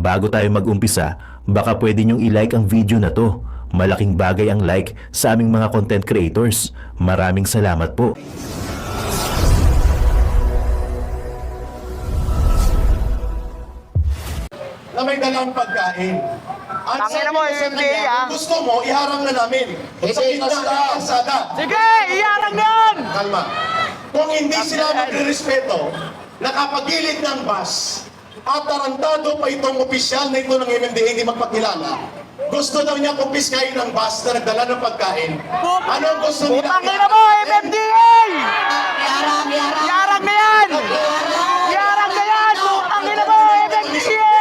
Bago tayo mag-umpisa, baka pwede nyong i-like ang video na to. Malaking bagay ang like sa aming mga content creators. Maraming salamat po. Na may dalang pagkain. Ang Tangina sabi mo, ko sa hindi, kanya, ah. kung gusto mo, iharang na namin. Sa gitna ng kalsada. Sige, iarang na yan! Kalma. Kung hindi sila magre-respeto, nakapagilid ng bus, at tarantado pa itong opisyal na ito ng MMDA hindi magpakilala, gusto daw niya kumpiskahin ng bus na nagdala ng pagkain. Anong gusto nila? Tangina mo, MMDA! Iarang na yan! Iarang na yan! Tangina mo, MMDA!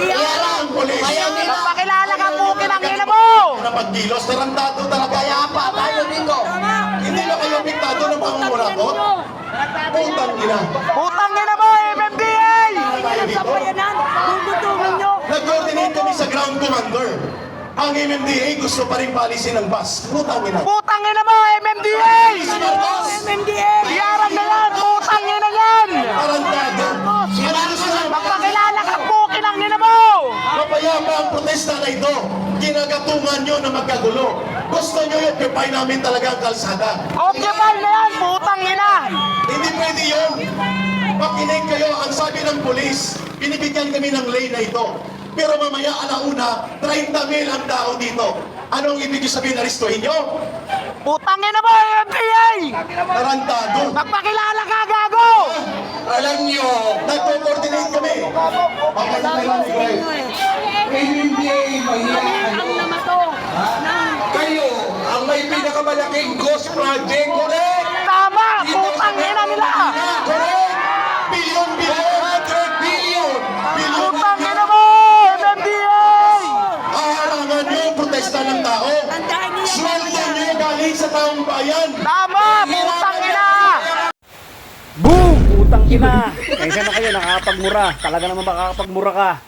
Iharang ang polis. Magpakilala ka po, kinangina mo! Na magkilos, tarantado talaga. Kaya pa tayo dito. Hindi na kayo apektado ng pangumurakot? Putang ina. Putang ina mo, MMDA! Tayo dito. Gugutumin nyo! Nag-coordinate kami sa ground commander. Ang MMDA gusto pa rin palisin ng bus. Putang ina. Putang ina mo, MMDA! MMDA! Iarang na yan! Putang ina yan! Tarantado. Ano gusto nyo? Magpakilala ka po, kinangina mo! Mapayapa ang protesta na ito. Ginagatungan nyo na magkagulo. Gusto nyo i-occupy namin talaga ang kalsada. Occupy na yan! Putang ina! Hindi pwede yun. Makinig kayo, ang sabi ng polis, binibigyan kami ng lane na ito. Pero mamaya alauna, 30,000 ang tao dito. Anong ibig sabihin, aristuhin nyo? Putang ina mo, MMDA! Tarantado. Magpakilala ka, gago! Alam nyo, nagko-coordinate kami. Hindi mahiyaan. Kayo ang may pinakamalaking ghost project. Correct! Tama! Putang ina nila! Correct! Bilyon-bilyon! 100 billion! Bilyon! Putang ina mo, MMDA! Haharangan nyo ang protesta ng tao. Sweldo nyo galing sa taong bayan. Tama! Putang ina! Boom! Putang ina! Kaysa na kayo, nakakapagmura. Talaga naman makakapagmura ka.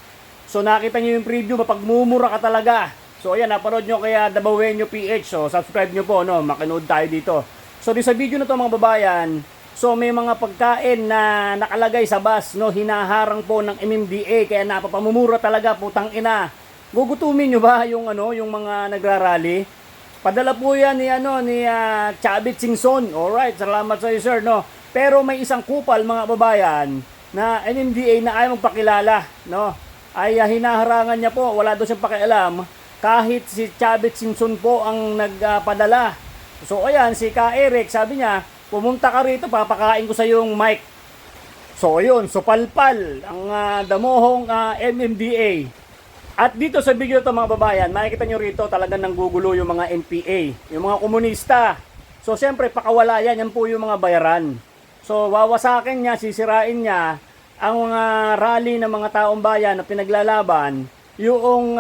So nakita nyo yung preview, mapagmumura ka talaga. So ayan, napanood nyo kaya Dabawenyo PH. So subscribe nyo po, no? Makinood tayo dito. So di sa video na to mga babayan, so may mga pagkain na nakalagay sa bus, no? Hinaharang po ng MMDA, kaya napapamumura talaga, putang ina. Gugutumin nyo ba yung ano, yung mga nagrarally? Padala po yan ni Chavit Singson. Alright, salamat sa iyo sir, no? Pero may isang kupal mga babayan na MMDA na ayaw magpakilala, no? Ay hinaharangan niya po, wala daw siyang pakialam kahit si Chavit Singson po ang nagpadala. So ayan, si Ka Eric sabi niya, pumunta ka rito, papakain ko sa yung mic. So ayun, so palpal ang damohong MMDA. At dito sa video to mga babayan, makikita nyo rito talagang nanggugulo yung mga NPA, yung mga komunista. So siyempre pakawala yan po yung mga bayaran. So wawasakin niya, sisirain niya ang mga rally ng mga taong bayan na pinaglalaban, yung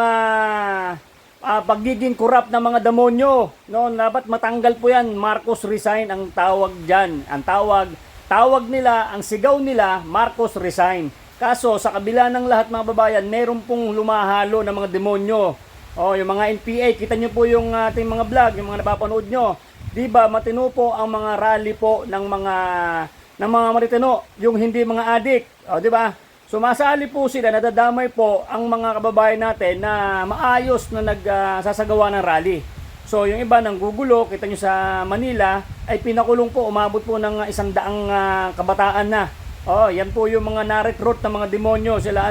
pagiging corrupt ng mga demonyo. No, dapat matanggal po yan. Marcos resign ang tawag diyan. Ang tawag nila, ang sigaw nila, Marcos resign. Kaso sa kabila ng lahat mga babayan, meron pong lumahalo ng mga demonyo. Oh, yung mga NPA, kita nyo po yung ating mga vlog, yung mga napapanood nyo. 'Di ba, matino po ang mga rally po ng mga maritino, yung hindi mga adik. O, 'di ba? Sumasali po sila, nadadamay po ang mga kababayan natin na maayos na nagsasagawa ng rally. So, yung iba nang gugulo, kita nyo sa Manila, ay pinakulong po, umabot po ng 100 kabataan na. Oh, yan po yung mga na-recruit ng mga demonyo, sila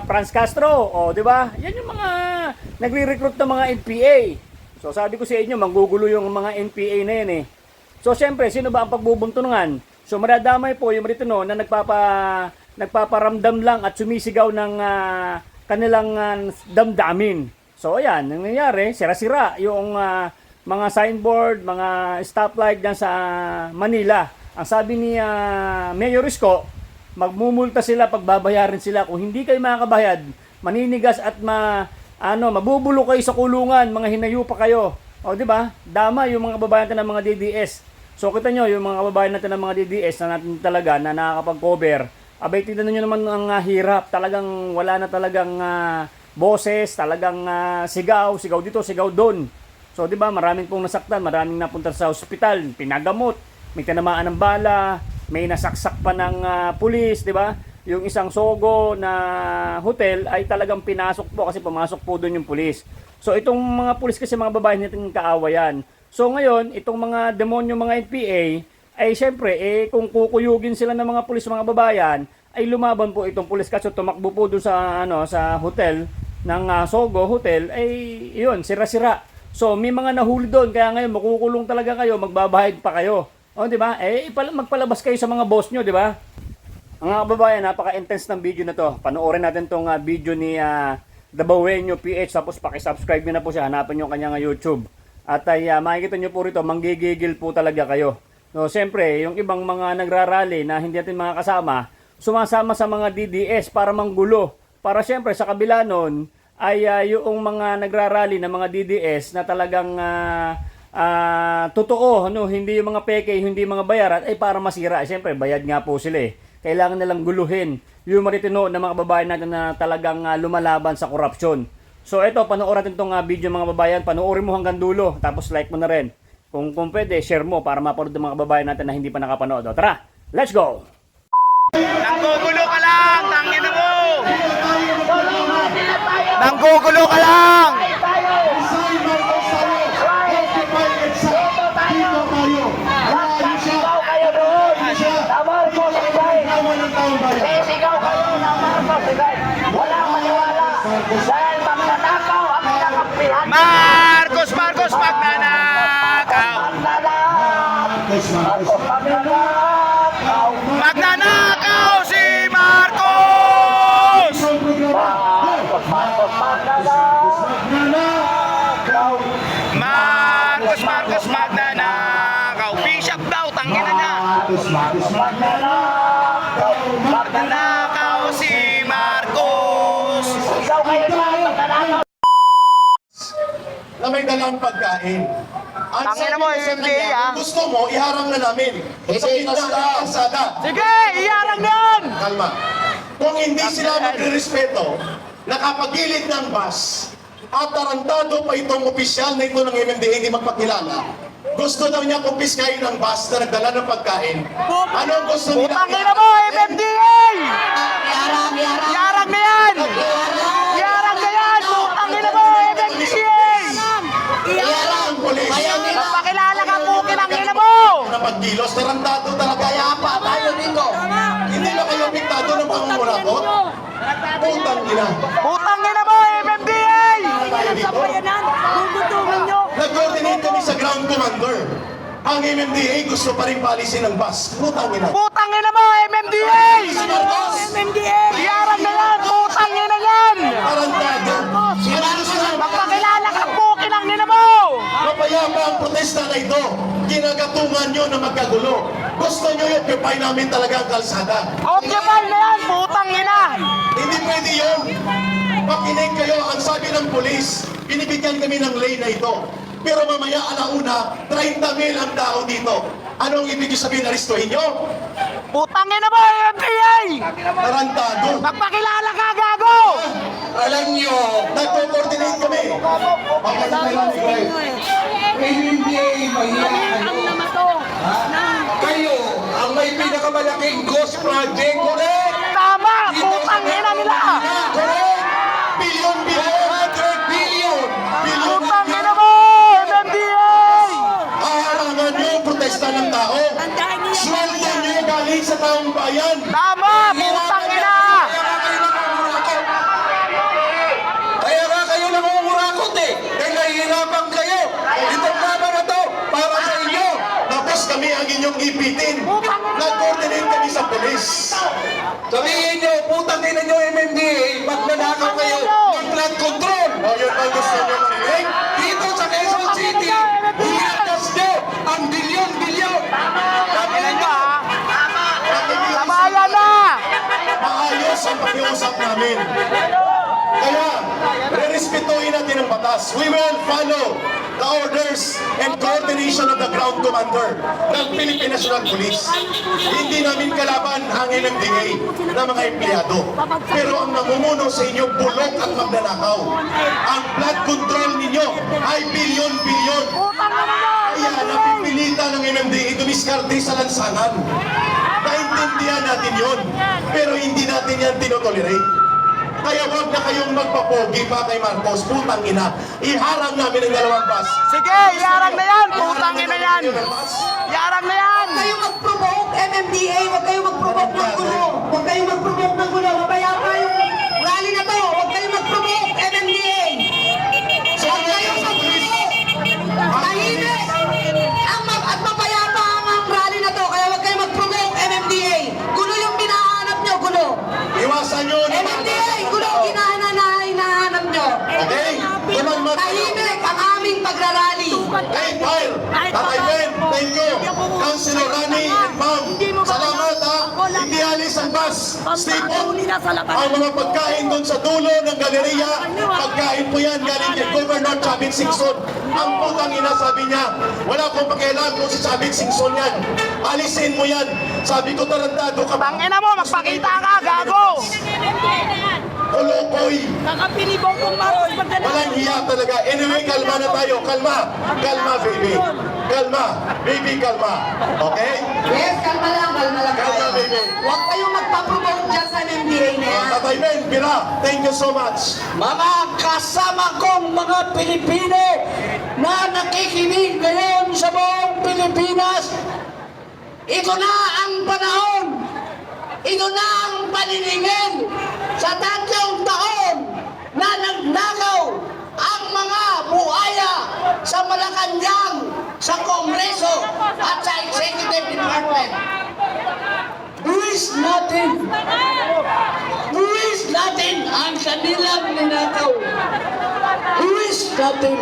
Franz Castro, oh, 'di ba? Yan yung mga nagre-recruit ng mga NPA. So, sabi ko sa inyo, manggugulo yung mga NPA na yan eh. So, siyempre, sino ba ang pagbubuntungan? So, madadamay po yung maritino na nagpaparamdam lang at sumisigaw ng kanilang damdamin. So, ayan, nangyayari, sira-sira yung mga signboard, mga stoplight dyan sa Manila. Ang sabi ni Mayor Isko, magmumulta sila, pagbabayarin sila. Kung hindi kayo makakabayad, maninigas at mabubulo kayo sa kulungan, mga hinayo pa kayo. O, di ba? Dama yung mga kababayan natin ng mga DDS. So, kita nyo, yung mga kababayan natin ng mga DDS na natin talaga na nakakapag-cover. Abay, tignan nyo naman ang hirap. Talagang wala na talagang boses, talagang sigaw dito, sigaw doon. So, di ba? Maraming pong nasaktan, maraming napunta sa ospital, pinagamot, may tinamaan ng bala, may nasaksak pa ng pulis, di ba? yung isang Sogo na hotel ay talagang pinasok po kasi pumasok po doon yung pulis. So itong mga pulis kasi mga babae natin kaawayan. So ngayon, itong mga demonyo mga NPA ay syempre kung kukuyugin sila ng mga pulis mga babayan, ay lumaban po itong pulis kasi tumakbo po doon sa sa hotel ng Sogo Hotel ay yun, sira-sira. So may mga nahuli doon kaya ngayon makukulong talaga kayo, magbabayad pa kayo. O di ba? Magpalabas kayo sa mga boss nyo, di ba? Ang mga kababayan, napaka-intense ng video na to. Panoorin natin tong video ni Dabawenyo PH, tapos paki-subscribe nyo na po siya. Hanapin nyo kanyang YouTube. At ay makikita nyo po rito, manggigigil po talaga kayo. So, siyempre, yung ibang mga nagrarally na hindi natin mga kasama, sumasama sa mga DDS para manggulo. Para siyempre, sa kabila nun, ay yung mga nagrarally na mga DDS na talagang totoo, hindi yung mga peke, hindi yung mga bayaran, ay para masira. Siyempre, bayad nga po sila Kailangan nilang guluhin yung maritino ng mga babae natin na talagang lumalaban sa korupsyon. So ito, panoorin natin itong video mga babayan. Panoorin mo hanggang dulo, tapos like mo na rin. Kung pwede, share mo para mapanood ng mga babae natin na hindi pa nakapanood. O, tara, let's go! Nanggugulo ka lang, tangin mo! Nanggugulo ka lang! Sisigaw kayo ng Marcos Rizal. Wala maniwala. Dahil magnanakaw ang kakampihan. Marcos, Marcos, magnanakaw! Magnanakaw si Marcos! Marcos, Marcos, magnanakaw! Bishop daw, tangin na niya! Magnanakaw si Marcos! Sisigaw kayo ng magnanakaw. Na may dalang pagkain. Ang Tangina sabi mo, ko sa hindi, kanya, kung gusto mo, iharang na namin. Sa gitna ng kalsada. Sige, iyarang yan! Kalma. Kung hindi sila magre-respeto, nakapagilid ng bus, at tarantado pa itong opisyal na ito ng MMDA hindi magpakilala, gusto daw niya kumpiskahin ng bus na nagdala ng pagkain. Anong gusto nila? Tangina mo, MMDA! Iyarang na yan! Iyarang na yan! Tangina mo, MMDA! Iyarang ang polis. Magpakilala ka po, kinangina mo! Na pagkilos, tarantado talaga. Kaya pa tayo dito. Hindi na kayo piktado ng pangungurakot? Putang ina. Putang ina mo, MMDA! Tayo dito. Nag-coordinate kami sa ground commander. Ang MMDA gusto pa rin palisin ng bus. Putang ina. Putang ina mo, MMDA! Si Marcos! Iyarang na yan! Putang ina yan! Tarantado. Ano gusto nyo? Magpakilala ka po, kinangina mo! Mapayapa ang protesta na ito. Ginagatungan nyo na magkagulo. Gusto nyo i-occupy namin talaga ang kalsada. Occupy na yan, putang ina! Hindi pwede yun. Makinig kayo, ang sabi ng polis, binibigyan kami ng lane na ito. Pero mamaya alauna, 30,000 ang tao dito. Anong ibig sabihin, aristuhin nyo? Putang ina mo, MMDA! Tarantado. Magpakilala ka, gago! Alam nyo, nagko-coordinate kami. MMDA, mahiyaan nyo. Kayo ang may pinakamalaking ghost project, correct? Tama! Putang ina nila! Correct! Billion, billion! 100 billion! Billion, Putang ina mo, MMDA! Aharangan nyo ang protesta ng tao. Sweldo nyo galing sa taong bayan. Tama! Putang ina! Kaya nga kayo nangungurakot dahil nahihirapan kayo. Itong laban na to, para sa inyo. Tapos kami ang inyong ipitin. Nag-coordinate kami sa polis. Sabihin nyo, putang ina nyo MMDA, magnanakaw kayo ng flood control. O yun ang gusto nyo marinig? Dito sa Quezon City, hinatas nyo ang bilyon-bilyon. Tangina nyo, ha? Sabayan na! Maayos ang pakiusap namin. Kaya, re-respetuhin natin ang batas. We will follow the orders and coordination of the ground commander ng Philippine National Police. Hindi namin kalaban ang MMDA na mga empleyado. Pero ang namumuno sa inyo, bulok at magnanakaw. Ang flood control ninyo ay bilyon-bilyon. Putang ina mo! Kaya napipilitan ng MMDA dumiskarte sa lansangan. Naintindihan naiintindihan natin yun. Pero hindi natin yan tinotolerate. Kaya wag na kayong magpapogi pa kay Marcos, putang ina. Iharang namin ang dalawang bus. Sige, yarang na yan! Putang ina yan! Yarang na yan! Huwag kayong mag-provoke, MMDA. Huwag kayong mag-provoke ng gulo. Huwag kayong mag-provoke ng gulo. Mabaya pa yung rally na to. Huwag kayong mag-provoke, MMDA. Huwag kayong mag-provoke. Tahimik. At mapayapa ang rally na to. Kaya huwag kayong mag-provoke, MMDA. Gulo yung binahanap nyo, gulo. Iwasan nyo na MMDA, gulo hinahanap nyo. Okay? Walang Tahimik ang aming pagrarally. Hey, fire! Tatay Ben, thank you! Councilor Rani and Ma'am, salamat ha! Hindi alis ang bus! Stay put! Ang mga pagkain doon sa dulo ng galeriya, pagkain po yan galing kay Governor Chavit Singson. Ang putang ina sabi niya, wala akong pakialam kung si Chavit Singson yan. Alisin mo yan! Sabi ko tarantado ka ba? Tangina mo, magpakita ka, gago! Kolokoy! Nakapili Bongbong Marcos pag Walang hiya talaga. Anyway, kalma na tayo. Kalma. Kalma, baby. Kalma. Baby, kalma. Okay? Yes, kalma lang Kalma, tayo. baby. Huwag kayong magpapromote dyan sa MMDA na yan. Tatay Ben, Bira, thank you so much. Mga kasama kong mga Pilipino na nakikinig ngayon sa buong Pilipinas, ito na ang panahon, ito na ang paniningin sa 3 taon na nagnakaw ang mga buhaya sa Malacanang, sa Kongreso at sa Executive Department. Buwis natin ang kanilang ninakaw. Buwis natin.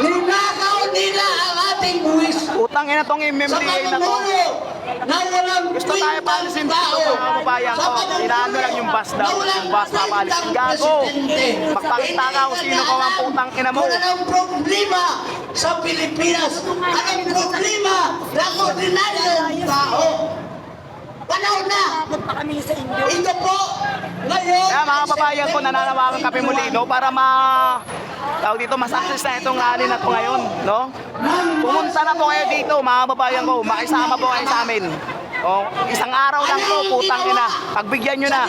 Ninakaw nila ang ating buwis. Utang ina tong Sa MMDA na to. pamumuno na walang Gusto tayo paalisin dito mga kababayan ko. Inaano lang yung bus daw. Yung bus papaalisin. Gago! Magpakita ka kung sino ko ang putang ina mo. Wala nang problema sa Pilipinas. Anong problema ng ordinaryong tao? Panahon na! Ito po, ngayon... Kaya mga kababayan ko, nananawagan kami muli no, para tawag dito, mas-access na itong rally na to ngayon, no? Pumunta na po kayo dito, mga kababayan ko, makisama po kayo sa amin. O, isang araw lang to, putang ina. Pagbigyan nyo na.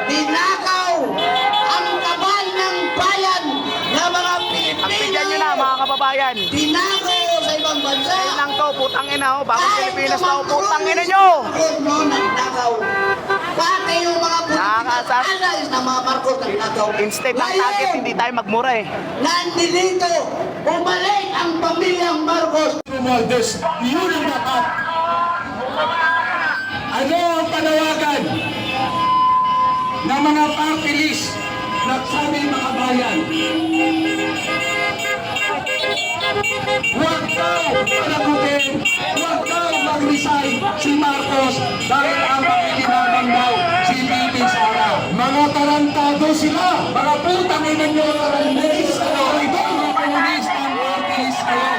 Dinakaw ang kabal ng bayan ng mga Pilipino. Pagbigyan nyo na, mga kababayan. Dinakaw sa ibang bansa. Ayun lang to, putang ina, oh. Bagong Pilipinas na, oh. Putang ina nyo. No, nagnakaw. Pati yung mga Nakakasas. analyze na mga Marcos nagnakaw. Instead ng target, hindi tayo magmura eh. Nandito, bumalik ang pamilyang Marcos. Romualdez, yun ang dapat. Ano ang panawagan ng mga party list nagsabi mga bayan? Huwag daw panagutin, huwag daw mag-resign si Marcos dahil ang makikinabang daw si Bibi Sara. Mga tarantado sila, mga putang ina nyo tarantades kayo, mga komunistang party list kayo.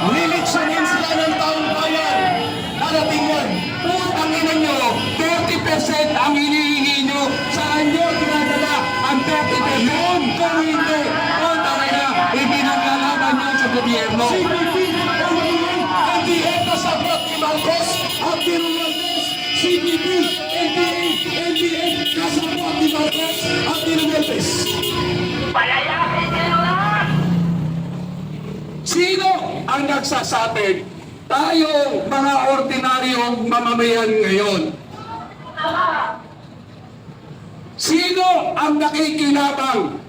Lilitsunin sila ng taong bayan. Darating yan. Putang ina nyo, 30% ang hinihingi nyo. Saan nyo dinadala ang 30%? Kung hindi, putang ina, ipinaglalaban nyo sa gobyerno. CPP, NDA kasabot ni Marcos at ni Romualdez. CPP, NDA kasabot ni Marcos at ni Romualdez. Sino ang nagsasabing tayong mga ordinaryong mamamayan ngayon? Sino ang nakikinabang?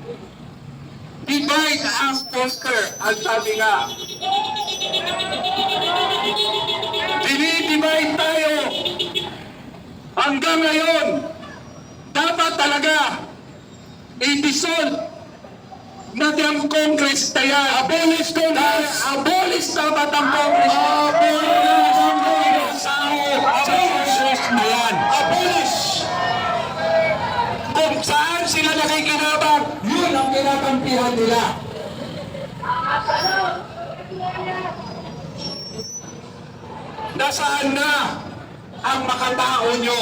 Divide and conquer, ang sabi nga. Dinidivide tayo. Hanggang ngayon, dapat talaga i-dissolve na ang Congress na yan. Abolish Congress! Abolish dapat ang Congress! Abolish ang Congress! Sa Congress na yan! Abolish! Kung saan sila nakikinabang, yun ang kinakampihan nila. Nasaan na ang makatao nyo?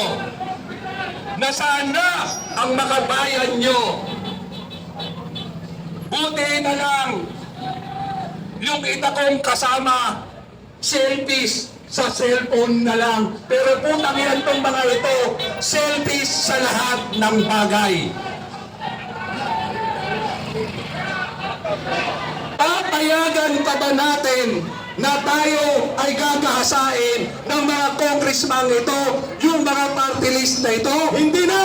Nasaan na ang makabayan nyo? Buti na lang yung ita kong kasama, selfies, sa cellphone na lang. Pero putang yan tong mga ito, selfies sa lahat ng bagay. Papayagan pa ba natin na tayo ay gagahasain ng mga congressman ito, yung mga party list na ito? Hindi na!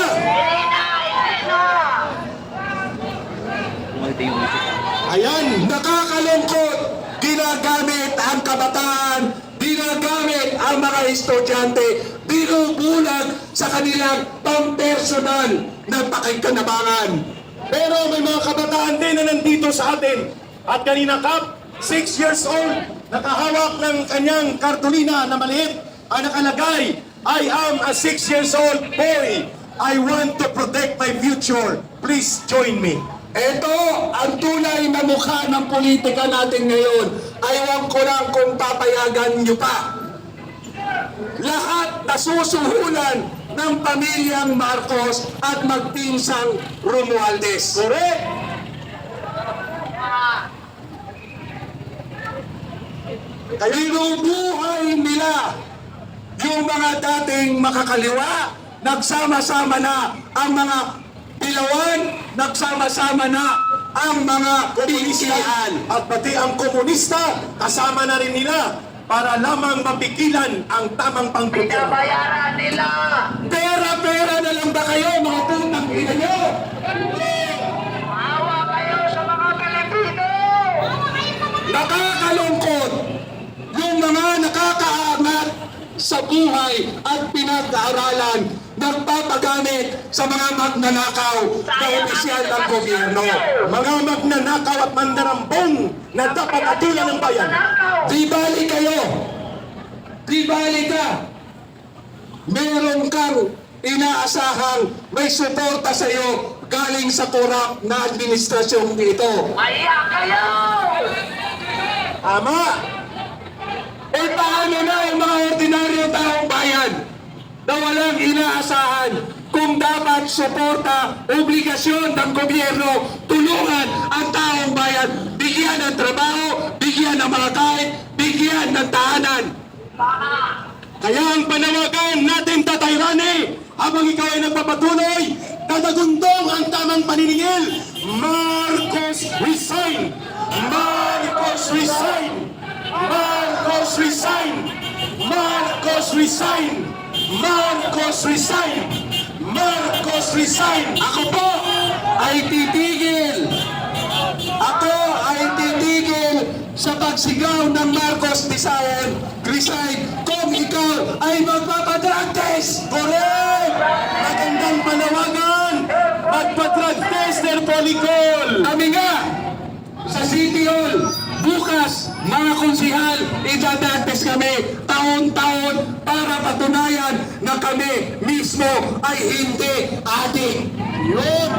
Ayan, nakakalungkot. Ginagamit ang kabataan, ginagamit ang mga estudyante, binubulag sa kanilang pampersonal na pakikanabangan. Pero may mga kabataan din na nandito sa atin. At kanina Kap, 6 years old, nakahawak ng kanyang kartulina na maliit. Ang nakalagay, I am a 6 years old boy. I want to protect my future. Please join me. Ito ang tunay na mukha ng politika natin ngayon. Ayaw ko lang kung papayagan nyo pa. Lahat nasusuhulan ng pamilyang Marcos at magpinsang Romualdez. Correct? Binubuhay nila yung mga dating makakaliwa. Nagsama-sama na ang mga Ilawan, nagsama-sama na ang mga pinisihan. At pati ang komunista, kasama na rin nila para lamang mapigilan ang tamang panggobyerno. Bayaran nila! Pera-pera na lang ba kayo, mga putang ina nyo? Maawa kayo sa mga Pilipino! Nakakalungkot yung mga nakakaangat sa buhay at pinag-aaralan nagpapagamit sa mga magnanakaw na opisyal ng gobyerno. Mga magnanakaw at mandarambong na dapat atulan ng bayan. Di bali kayo, di bali ka, meron kang inaasahang may suporta sa iyo galing sa korap na administrasyong ito. Maya kayo! Ama! E paano na ang mga ordinaryo taong bayan na walang inaasahan kung dapat suporta, obligasyon ng gobyerno, tulungan ang taong bayan, bigyan ng trabaho, bigyan ng mga kain, bigyan ng tahanan. Kaya ang panawagan natin, Tatay Rani, habang ikaw ay nagpapatuloy, tatagundong ang tamang paniningil. Marcos resign! Marcos resign! Marcos resign! Marcos resign! Marcos resign! Marcos resign! Ako po ay titigil. Ako ay titigil sa pagsigaw ng Marcos resign kung ikaw ay magpapadrag test. Correct! Magandang panawagan! Magpa-drug tester polikol! Kami nga sa City Hall bukas, mga konsihal, idadagtes kami taon-taon para patunayan na kami mismo ay hindi adik. Yun!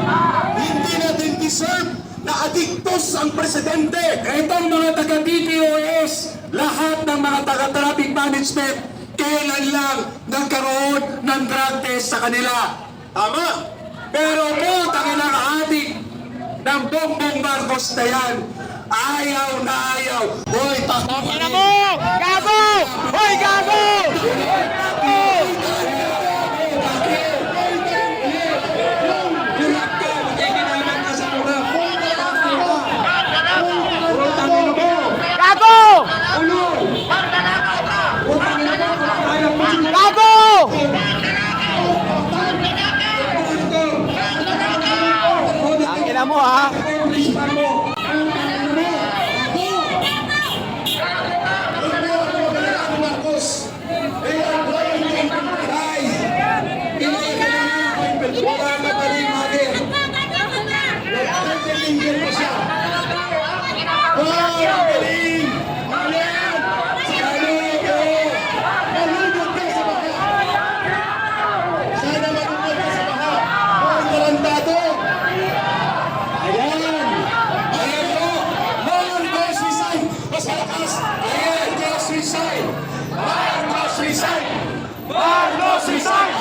Hindi natin deserve na adiktos ang presidente! Itong mga taga-DPOS, lahat ng mga taga-traffic management, kailan lang nagkaroon ng drug test sa kanila. Tama! Pero po, tangilang adik ng Bongbong Marcos na yan, ayaw na ayaw. Hoy, takbo na mo! Gago! Hoy, gago! Gago! Gago! Ang ina mo ha?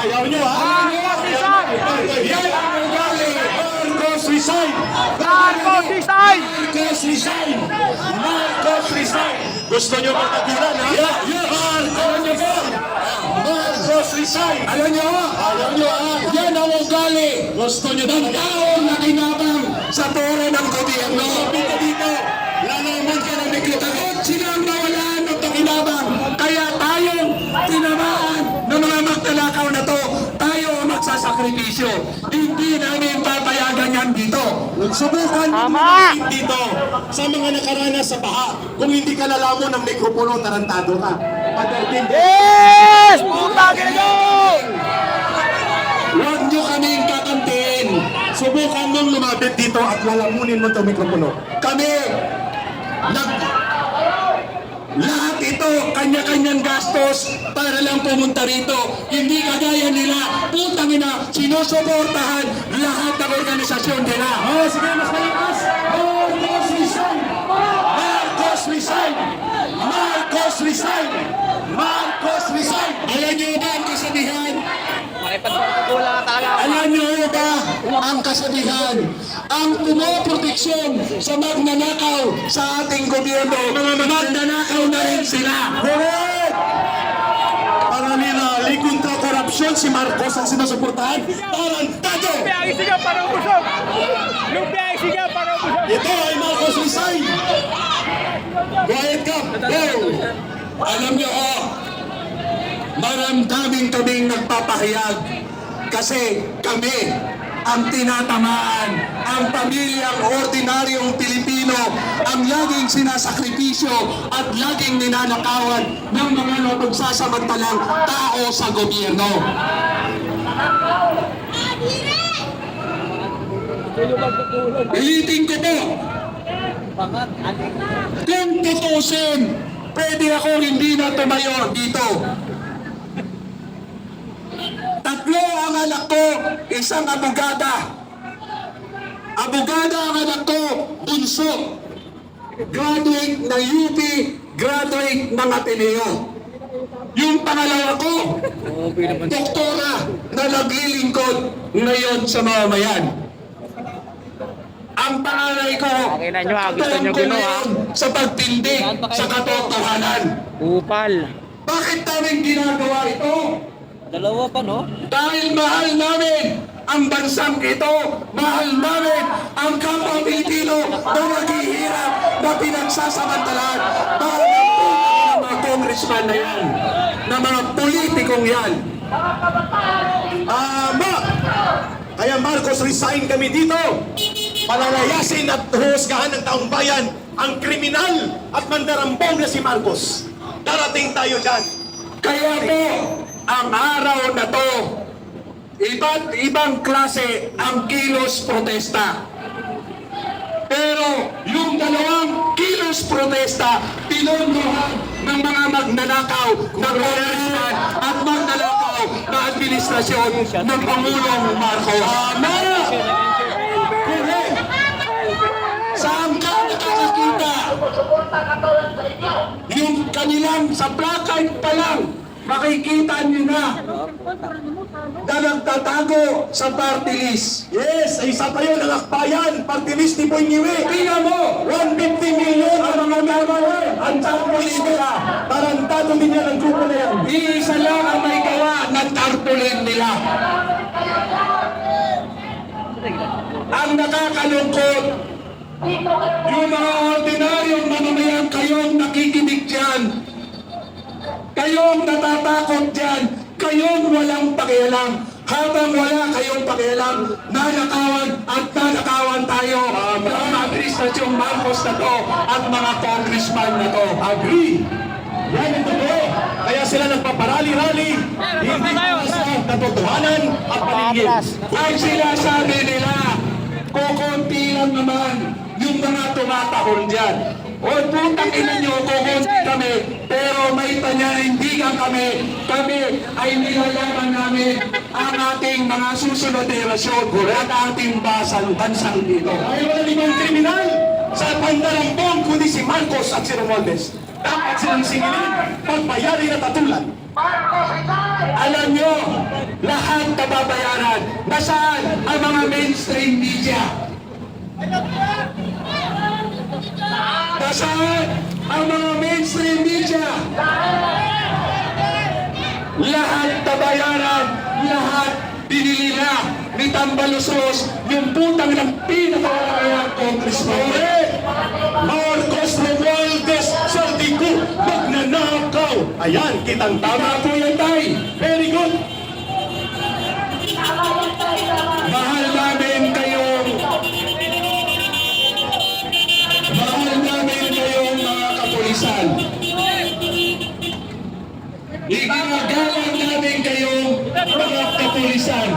Ayaw nyo, ha? Marcos resign! Yan ang ugali! Marcos resign! Marcos resign! Marcos resign! Marcos resign! Gusto nyo magtagulan, ha? Marcos Alam nyo, yan ang ugali. Gusto nyo ng taong nakinabang sa toro ng gobyerno. Dito dito, lalaman ka ng mikrotakot. Sila ang nawalaan ng pakinabang. Kaya tayong tinamaan ng mga magtalakaw na to, tayo ang magsasakripisyo. Hindi namin papayagan yan dito. Subukan mo dito sa mga nakaranas sa baha. Kung hindi ka lalamon ng mikropono, tarantado ka. Yes! Puta, ginagawa! Huwag nyo kaming kakantiin. Subukan mong lumapit dito at lalamunin mo itong mikropono. Kami, lahat ito, kanya-kanyang gastos para lang pumunta rito. Hindi kagaya nila, putang ina, sinusuportahan lahat ng organisasyon nila. Oh, sige, mas malakas. Marcos resign! Marcos resign! Marcos resign! Marcos resign! Alam niyo ba ang kasabihan? Makipagpagkulang na talaga ako. Alam niyo ba ang kasabihan? Ang pumoproteksyon sa magnanakaw sa ating gobyerno, magnanakaw na rin sila. Correct! Para nila, kontra korupsyon, si Marcos ang sinusuportahan. Tarantado! Sigaw para ubusog! Lumpia sigaw para ubusog! Ito ay Marcos resign! Quiet ka! Go! Alam niyo, maramdaming kaming nagpapahayag kasi kami ang tinatamaan, ang pamilyang ordinaryong Pilipino ang laging sinasakripisyo at laging ninanakawan ng mga napagsasamantalang tao sa gobyerno. Ulitin ko po, kung tutusin, pwede ako hindi na tumayo dito. Tatlo ang anak ko, isang abogada. Abogada ang anak ko, bunso. Graduate ng UP, graduate ng Ateneo. Yung pangalawa ko, doktora na naglilingkod ngayon sa mamamayan. Ang pangalay ko, Pakinggan nyo ha, gusto nyo tungkol ginawa. ngayon sa pagtindig sa katotohanan. Upal. Bakit namin ginagawa ito? Dalawa pa, no? Dahil mahal namin ang bansang ito, mahal namin ang kapwa Pilipino na naghihirap, na pinagsasamantalaan para ng mga congressman na yan, na mga politikong yan. Tama! Kaya Marcos, resign kami dito. Palalayasin at huhusgahan ng taong bayan ang kriminal at mandarambong na si Marcos. Darating tayo dyan. Kaya po, ang araw na to, iba't ibang klase ang kilos protesta. Pero yung dalawang kilos protesta, pinunduhan ng mga magnanakaw na congressman at magnanakaw na administrasyon ng Pangulong Marcos. Tama! Correct! Saan ka nakakakita? Yung kanilang sa placard pa lang, makikita niyo na na nagtatago sa party list. Yes, ay isa pa yun ang akbayan. Party list ni Boy Niwe. Tingnan mo, 150 million ang mga member, ang tarpaulin nila. Tarantado din yan ang grupo na yan. Iisa lang ang may gawa ng tarpaulin nila. Ang nakakalungkot, yung mga ordinaryong mamamayan kayong nakikinig dyan, kayong natatakot dyan, kayong walang pakialam. Habang wala kayong pakialam, nanakawan at nanakawan tayo ng administrasyong Marcos na to at mga congressman na to. Agree. Yan ang totoo. Kaya sila nagpaparali-rali. Hindi para sa katotohanan at paligid. Ang sinasabi nila, kukunti lang naman yung mga tumatahol dyan. O putang ina nyo, kukunti kami, pero may panyanindigan kami. Kami ay nilalaman namin ang ating mga susunod na henerasyon at ating bansang dito. Ay wala limang kriminal sa pandarambong kundi si Marcos at si Romualdez. Dapat silang singilin, pagbayari na tatulan. Alam nyo, lahat nababayaran. Nasaan ang mga mainstream media? Nasaan ang mga mainstream media? Lahat nabayaran Tambaluslos, yung putang ng pinakawalayang congressman. Marcos Romualdez Saldico, magnanakaw. Ayan, kitang tama po yan, tay. Very good. Mahal namin kayong mga kapulisan. Iginagalang namin kayong mga kapulisan.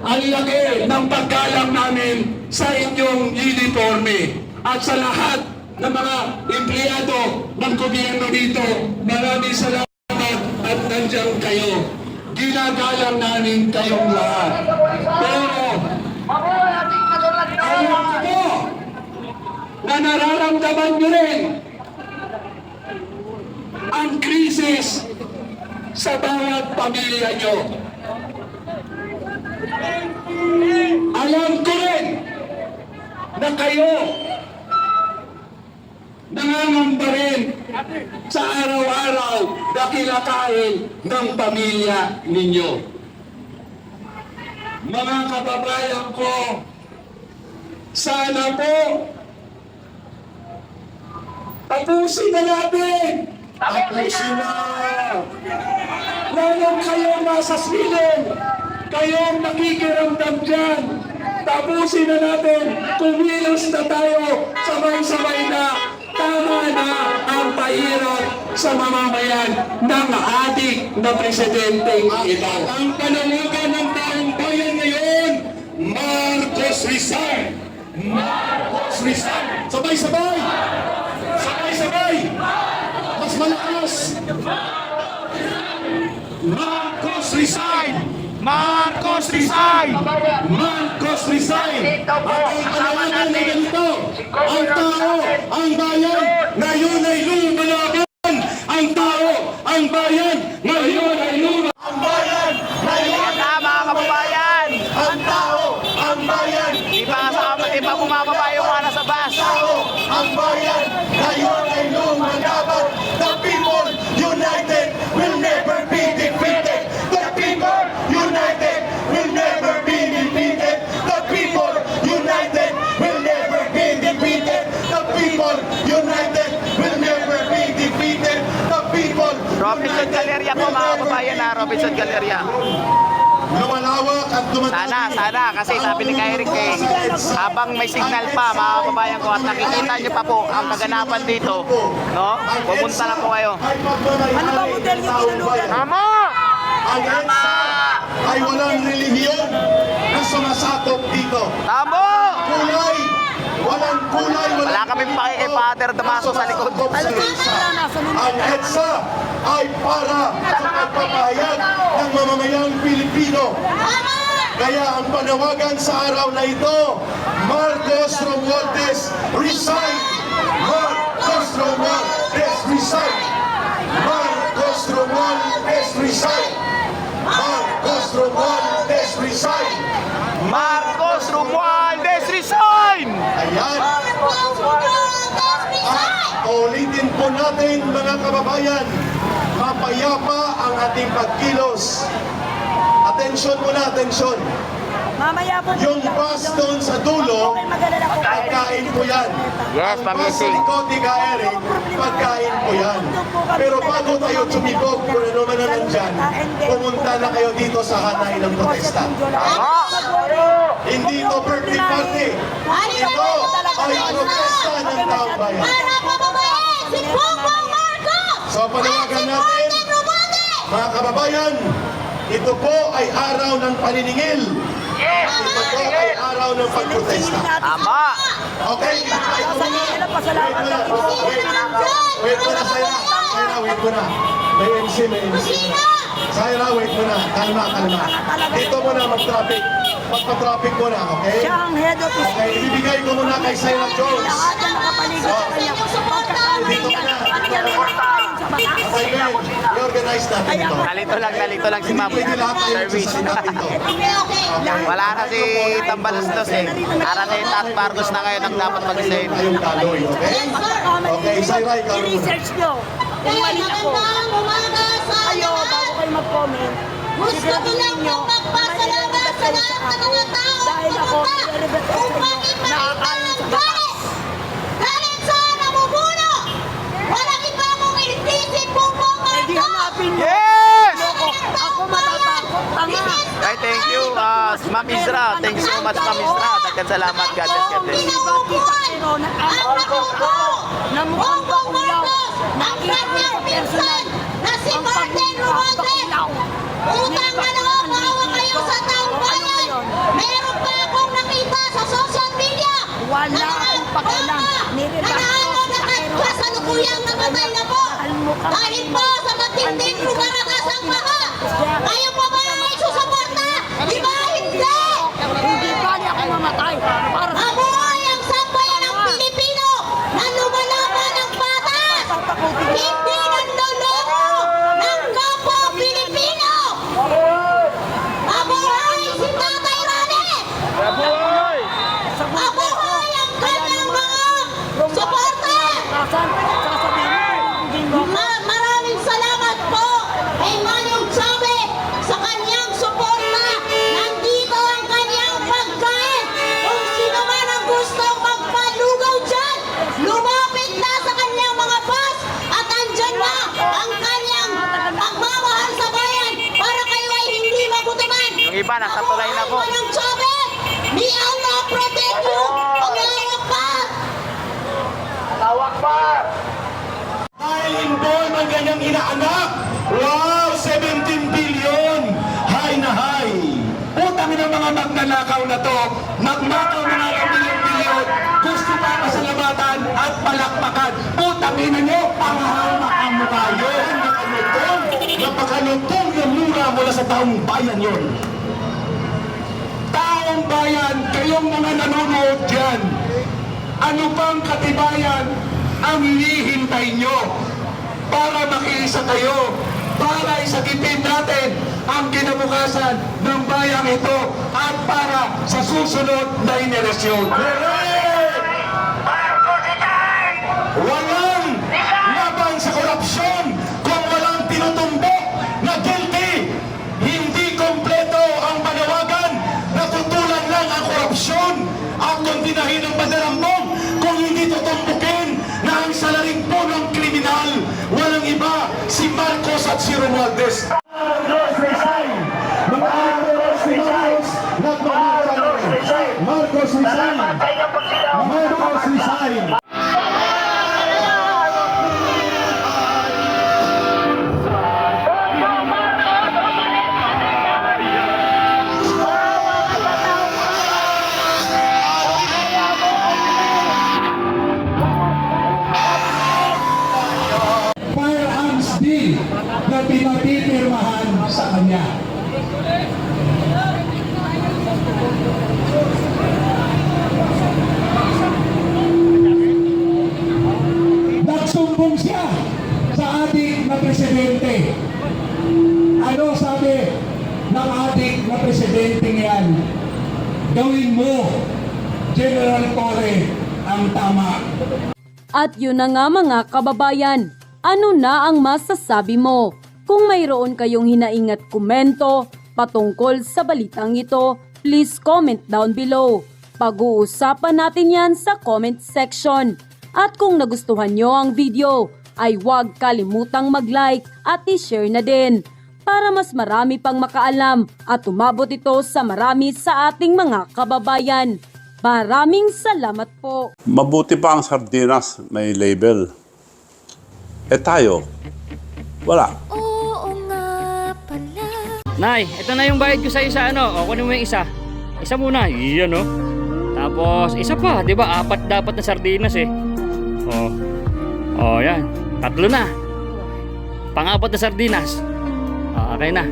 Ang laki ng paggalang namin sa inyong uniforme at sa lahat ng mga empleyado ng gobyerno dito. Maraming salamat at nandiyan kayo. Ginagalang namin kayong lahat. Pero, alam ko na nararamdaman nyo rin ang krisis sa bawat pamilya nyo. Alam ko rin na kayo nangangamba rin sa araw-araw na kinakain ng pamilya ninyo. Mga kababayan ko, sana po tapusin na natin. Tapusin na. Lalong kayo nasa silong, kayong nakikiramdam dyan. Tapusin na natin, kumilos na tayo, sabay-sabay na. Tama na ang pahirap sa mamamayan ng ating na presidenteng ito. Ang panawagan ng taong bayan ngayon, Marcos resign! Marcos resign! Sabay-sabay! Sabay-sabay! Mas malakas! Marcos resign! Marcos resign! Marcos resign! At ang panawagan na ganito, ang tao, ang bayan, ngayon ay lumalaban! Ang tao, ang bayan, ngayon ay lumalaban! Ang bayan, ngayon Tama kababayan! ang tao, ang bayan, Di pa bumababa yung mga nasa bus. ang bayan, ngayon ay lumalaban! The people united will never be defeated! The people united will never be defeated! The people united will never be defeated! The people united will never be defeated! The people Robinson Galleria po mga kababayan na Robinson Galleria. Lumalawak at Sana, kasi sabi ni Eric habang may signal pa mga kababayan ko at nakikita niyo pa po ang kaganapan dito, no? Pumunta na po kayo. Ano ba model yung tinulugan? Tama! Ang EDSA ay walang relihiyon na sumasakop dito. Tama! Kulay, walang kulay, Wala kaming paki kay Father Damaso sa likod. Ang EDSA ay para sa pagpapahayag ng mamamayang Pilipino. Kaya ang panawagan sa araw na ito, Marcos Romualdez resign! Marcos Romualdez resign! Marcos Romualdez resign! Marcos Romualdez resign! Marcos Romualdez resign! Ayan! At ulitin po natin mga kababayan, mapayapa ang ating pagkilos. Atensyon muna, atensyon. Mamaya po. Yung bus doon sa dulo, pagkain po yan. Yes, Ang bus sa pamising. likod ni Ka Eric, pagkain po yan. Pero bago tayo tumibog kung ano man na nandyan, pumunta na kayo dito sa hanay ng protesta. Hindi ito birthday party. Ito ay protesta ng taong bayan. So panawagan natin, mga kababayan, ito po ay araw ng paniningil. Ito po ay araw ng pagprotesta. Tama! Okay? Wait muna, Saira. Saira, wait muna. May MC. Saira, wait muna. Kalma. Dito muna mag-traffic. Magpa-traffic muna, okay? Siya ang head of his Okay, ibibigay ko muna kay Saira Jones. lahat na nakapaligid sa kanya. Pagkakamali Dito niya, ka na. kanya rin ang kain sa batas. Okay, guys. I-organize natin ito. Nalito lang si Ma'am. Pwede lahat tayo Service. magsasagot dito. Wala na si Tambaluslos Para si Tat Marcos na ngayon ang dapat mag-save. Tayong kaloy, okay? Okay, Saira, ikaw muna. I-research nyo kung mali ako. Kayo, bago kayo mag-comment, Gusto ko lang magpapasalamat sa sa lahat ng mga tao pumunta upang ipakita ang galit. Galit sa namumuno. Walang iba mong inisip Bongbong Marcos. Yes! Ako matatakot. Ay, thank you, Ma'am Isra. Thank you so much, Ma'am Isra. Dagan salamat. God bless, God bless. Ang nakuko ng Bongbong Marcos, ang kanyang pinsan na si Martin Romualdez. Utang na loob, maawa kayo sa taong bayan. Meron pa akong nakita sa social media. Wala akong pakialam. Nanalo na kasalukuyang namatay na po. Dahil po sa matinding lugar at asang baha. Kayo pa ba ay susuporta? Di ba hindi? Hindi ba niya ako mamatay? Mabuhay ang sambayan ng Pilipino na lumalaban ng batas. Hindi nandoloko ng kapwa Pilipino. Mabuhay si Tatay Rane. Mabuhay ang kanyang mga suporta. Maraming salamat po kay Manong Chabe sa kanyang suporta. Nandito ang kanyang pagkain. Kung sino man ang gustong magpalugaw dyan, lumapit na sa kanyang mga bus at andyan na ang kanyang pagmamahal sa bayan para kayo ay hindi magutuman. Yung iba, nasa tulay na po. Manong Chabe, may Allah protect you. Allahu Akbar. Dahil inborn ang ganyang inaanak. Wow, 17 billion. Hay na hay. Utangin ng mga magnanakaw na to, magnakaw ng mga bilyon-bilyon, gusto pa pasalamatan at palakpakan. Utangin na nyo, Ang mukha yun. Napakalutong yung mura mula sa taong bayan yun. taong bayan, kayong mga nanonood dyan, ano pang katibayan ang hinihintay nyo para makiisa kayo, para isagipin natin ang kinabukasan ng bayang ito at para sa susunod na inerasyon. Walang laban sa korupsyon kung walang tinutumbok na guilty. Hindi kompleto ang panawagan na tutulan lang ang korupsyon at kondinahin ng pandarambong kung hindi tutumbukin na ang salaring po ng kriminal. Walang iba, si Marcos at si Romualdez. Marcos resign! Marcos resign! Marcos resign! Marcos resign! Firearms bill na pinapipirmahan sa kanya. Nagsumbong siya sa ating na presidente. Ano sabi ng ating na presidente yan? Gawin mo, General Torre, ang tama. At yun na nga mga kababayan, ano na ang masasabi mo? Kung mayroon kayong hinaingat komento patungkol sa balitang ito, please comment down below. Pag-uusapan natin yan sa comment section. At kung nagustuhan nyo ang video, ay huwag kalimutang mag-like at i-share na din para mas marami pang makaalam at umabot ito sa marami sa ating mga kababayan. Maraming salamat po. Mabuti pa ang sardinas may label. Eh tayo, wala. Nay, ito na yung bayad ko sa isa, ano? O, kunin mo yung isa. Isa muna, iyan, no? Tapos, isa pa, di ba? 4 dapat na sardinas, eh. O, yan. 3 na. Pang-4 na sardinas. O, okay na.